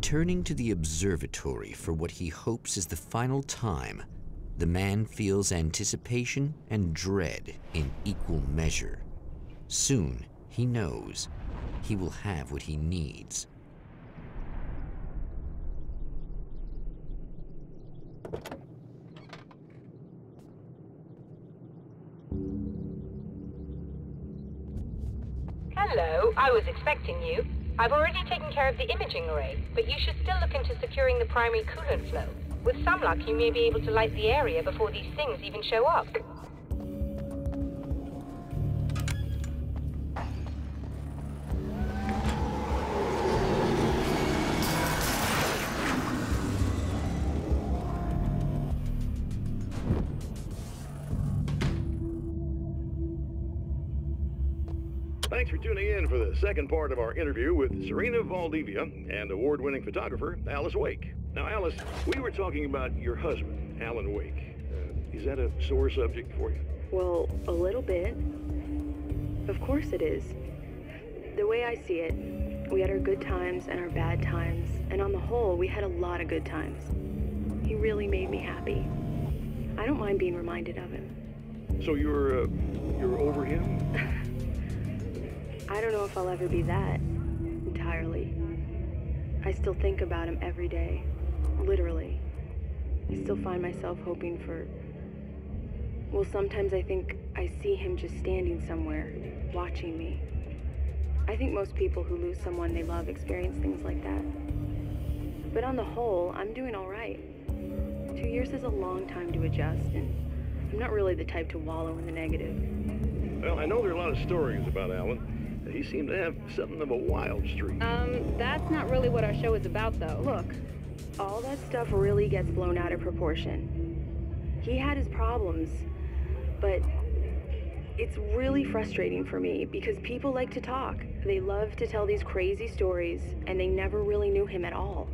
Returning to the observatory for what he hopes is the final time, the man feels anticipation and dread in equal measure. Soon, he knows he will have what he needs. Hello, I was expecting you. I've already taken care of the imaging array, but you should still look into securing the primary coolant flow. With some luck, you may be able to light the area before these things even show up. Thanks for tuning in for the second part of our interview with Serena Valdivia and award-winning photographer Alice Wake. Now, Alice, we were talking about your husband, Alan Wake. Is that a sore subject for you? Well, a little bit. Of course it is. The way I see it, we had our good times and our bad times, and on the whole, we had a lot of good times. He really made me happy. I don't mind being reminded of him. So you're over him? I don't know if I'll ever be that, entirely. I still think about him every day, literally. I still find myself hoping for... Well, sometimes I think I see him just standing somewhere, watching me. I think most people who lose someone they love experience things like that. But on the whole, I'm doing all right. 2 years is a long time to adjust, and I'm not really the type to wallow in the negative. Well, I know there are a lot of stories about Alan. He seemed to have something of a wild streak. That's not really what our show is about, though. Look, all that stuff really gets blown out of proportion. He had his problems, but it's really frustrating for me because people like to talk. They love to tell these crazy stories, and they never really knew him at all.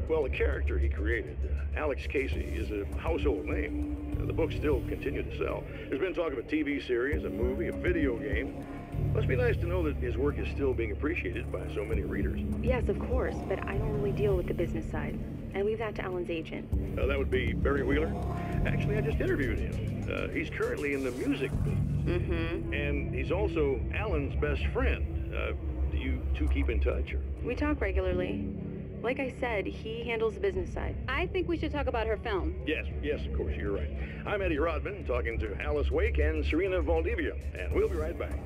Well, the character he created, Alex Casey, is a household name. The books still continue to sell. There's been talk of a TV series, a movie, a video game. Must be nice to know that his work is still being appreciated by so many readers. Yes, of course, but I don't really deal with the business side. I leave that to Alan's agent. That would be Barry Wheeler. Actually, I just interviewed him. He's currently in the music business. Mm-hmm. And he's also Alan's best friend. Do you two keep in touch? Or? We talk regularly. Like I said, he handles the business side. I think we should talk about her film. Yes, of course, you're right. I'm Eddie Rodman, talking to Alice Wake and Serena Valdivia, and we'll be right back.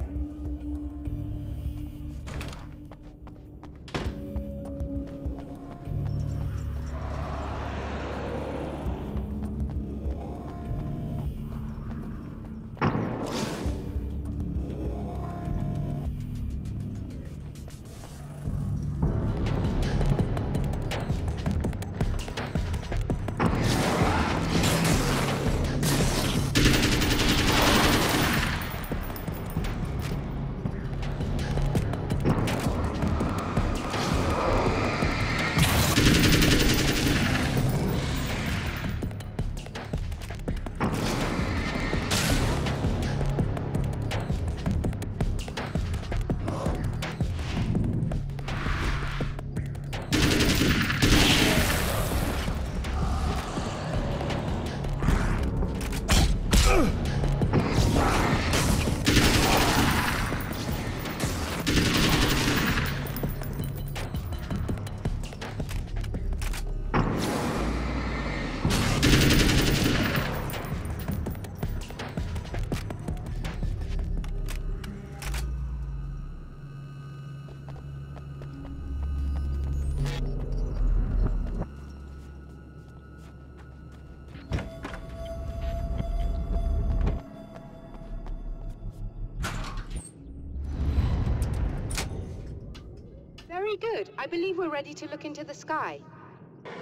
Very good. I believe we're ready to look into the sky.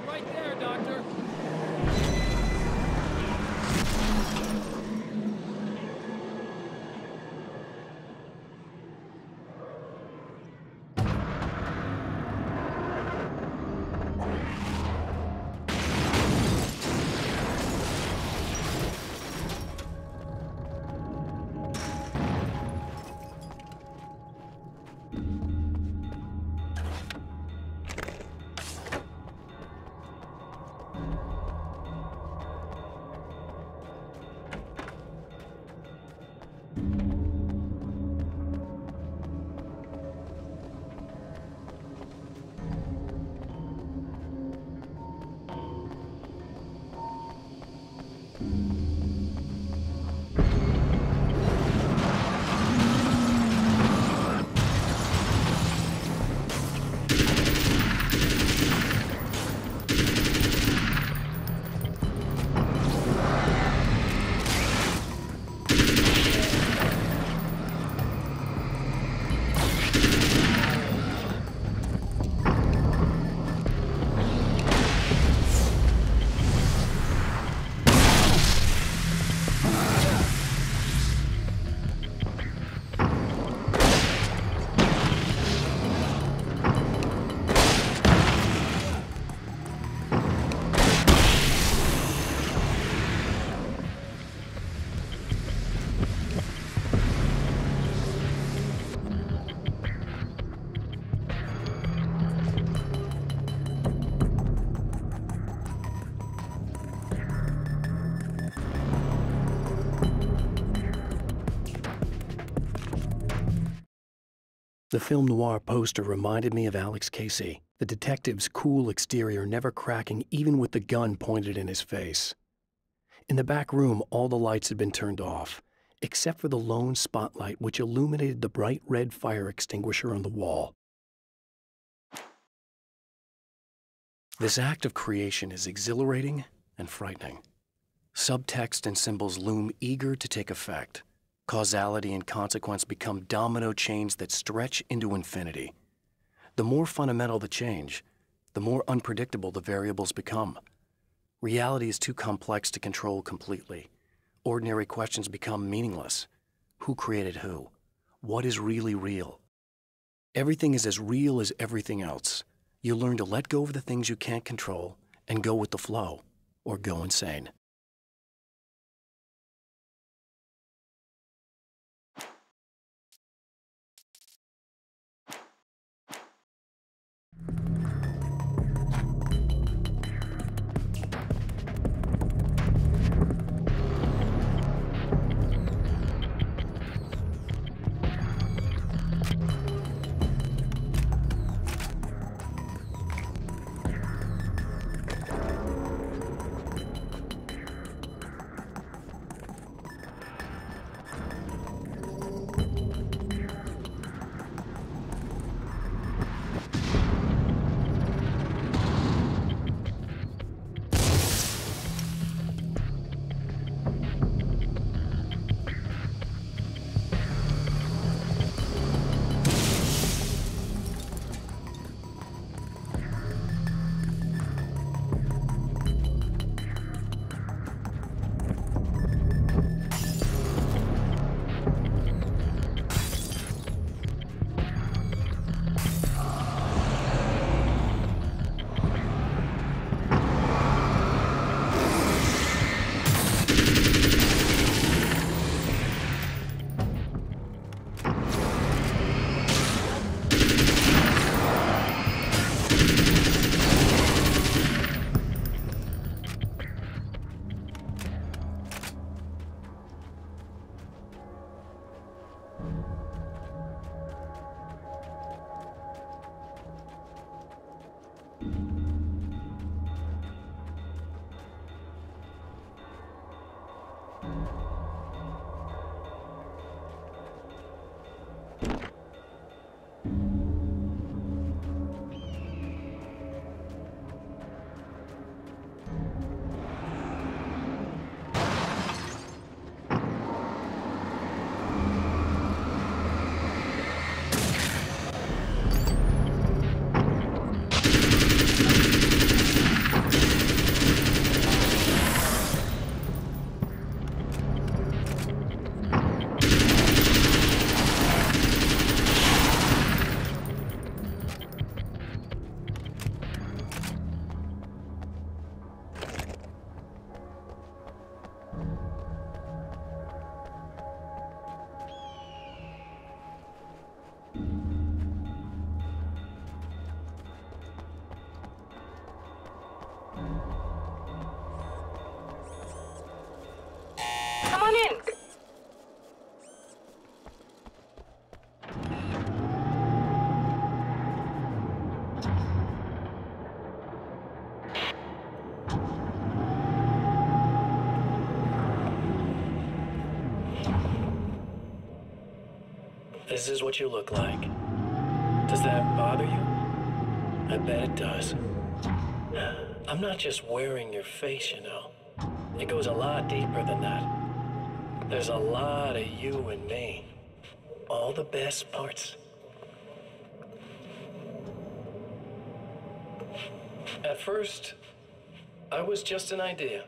Right there, Doctor. The film noir poster reminded me of Alex Casey, the detective's cool exterior never cracking even with the gun pointed in his face. In the back room, all the lights had been turned off, except for the lone spotlight which illuminated the bright red fire extinguisher on the wall. This act of creation is exhilarating and frightening. Subtext and symbols loom eager to take effect. Causality and consequence become domino chains that stretch into infinity. The more fundamental the change, the more unpredictable the variables become. Reality is too complex to control completely. Ordinary questions become meaningless. Who created who? What is really real? Everything is as real as everything else. You learn to let go of the things you can't control and go with the flow, or go insane. Come on in. This is what you look like. Does that bother you? I bet it does. I'm not just wearing your face, you know. It goes a lot deeper than that. There's a lot of you and me. All the best parts. At first, I was just an idea.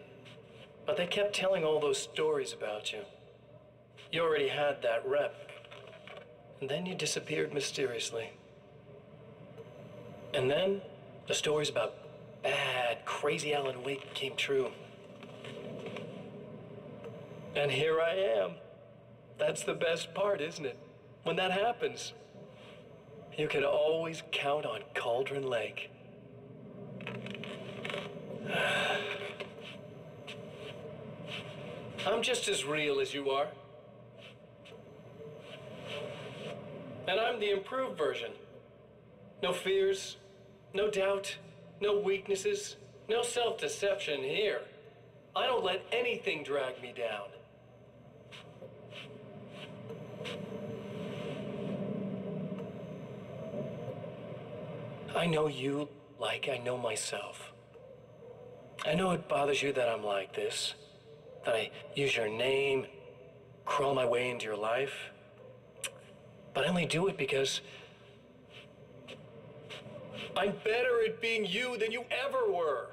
But they kept telling all those stories about you. You already had that rep. And then you disappeared mysteriously. And then the stories about bad, crazy Alan Wake came true. And here I am. That's the best part, isn't it? When that happens, you can always count on Cauldron Lake. I'm just as real as you are. And I'm the improved version. No fears, no doubt, no weaknesses, no self-deception here. I don't let anything drag me down. I know you like I know myself. I know it bothers you that I'm like this, that I use your name, crawl my way into your life. But I only do it because I'm better at being you than you ever were.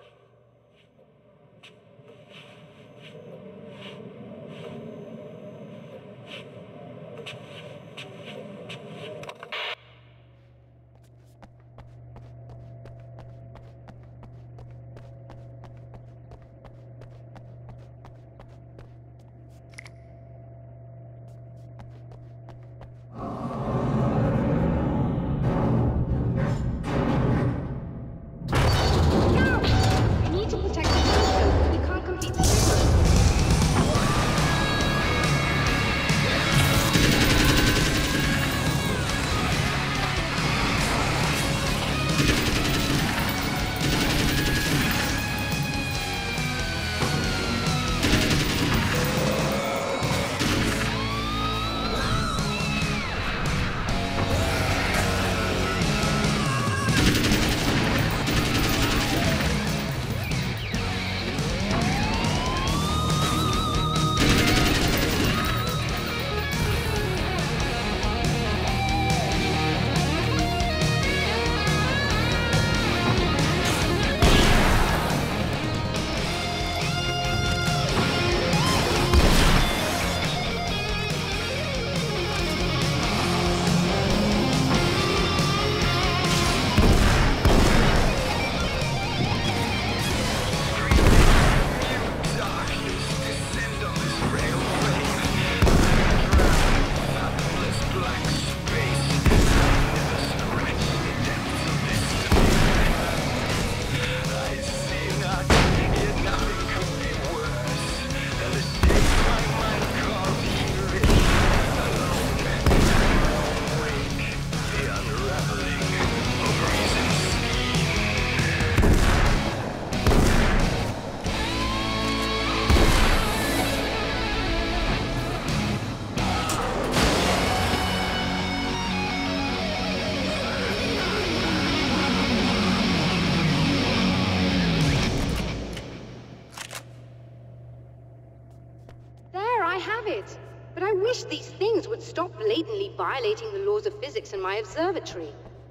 These things would stop blatantly violating the laws of physics in my observatory.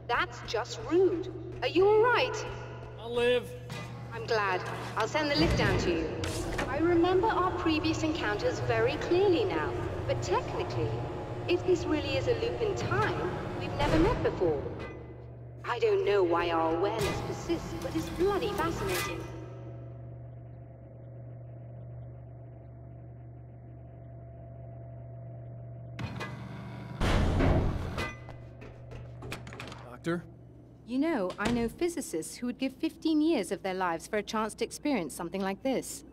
That's just rude. Are you all right? I'll live. I'm glad. I'll send the lift down to you. I remember our previous encounters very clearly now, but technically, if this really is a loop in time, we've never met before. I don't know why our awareness persists, but it's bloody fascinating. You know, I know physicists who would give 15 years of their lives for a chance to experience something like this.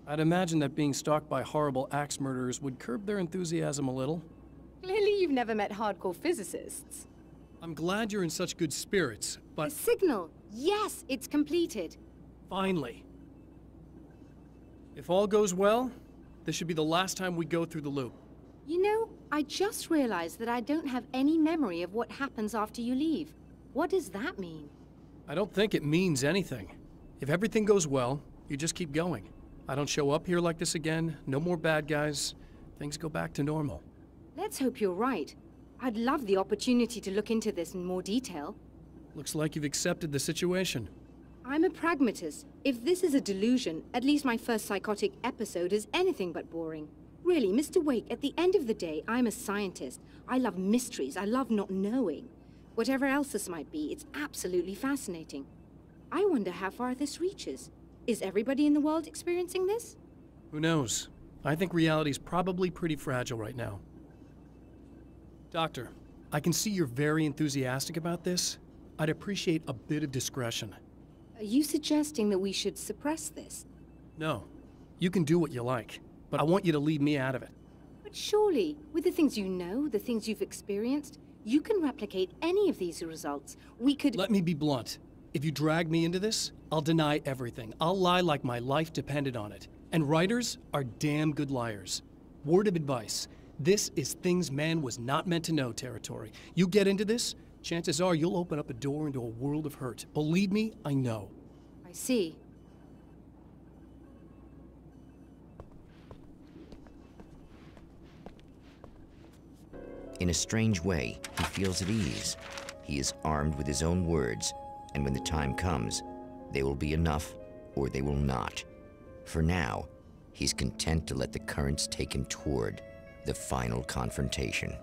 I'd imagine that being stalked by horrible axe murderers would curb their enthusiasm a little. Clearly you've never met hardcore physicists. I'm glad you're in such good spirits, but... The signal! Yes, it's completed. Finally. If all goes well, this should be the last time we go through the loop. You know, I just realized that I don't have any memory of what happens after you leave. What does that mean? I don't think it means anything. If everything goes well, you just keep going. I don't show up here like this again, no more bad guys. Things go back to normal. Let's hope you're right. I'd love the opportunity to look into this in more detail. Looks like you've accepted the situation. I'm a pragmatist. If this is a delusion, at least my first psychotic episode is anything but boring. Really, Mr. Wake, at the end of the day, I'm a scientist. I love mysteries. I love not knowing. Whatever else this might be, it's absolutely fascinating. I wonder how far this reaches. Is everybody in the world experiencing this? Who knows? I think reality's probably pretty fragile right now. Doctor, I can see you're very enthusiastic about this. I'd appreciate a bit of discretion. Are you suggesting that we should suppress this? No. You can do what you like, but I want you to leave me out of it. But surely, with the things you know, the things you've experienced, You can replicate any of these results. We could... Let me be blunt. If you drag me into this, I'll deny everything. I'll lie like my life depended on it. And writers are damn good liars. Word of advice. This is things man was not meant to know territory. You get into this, chances are you'll open up a door into a world of hurt. Believe me, I know. I see. In a strange way, he feels at ease. He is armed with his own words, and when the time comes, they will be enough or they will not. For now, he's content to let the currents take him toward the final confrontation.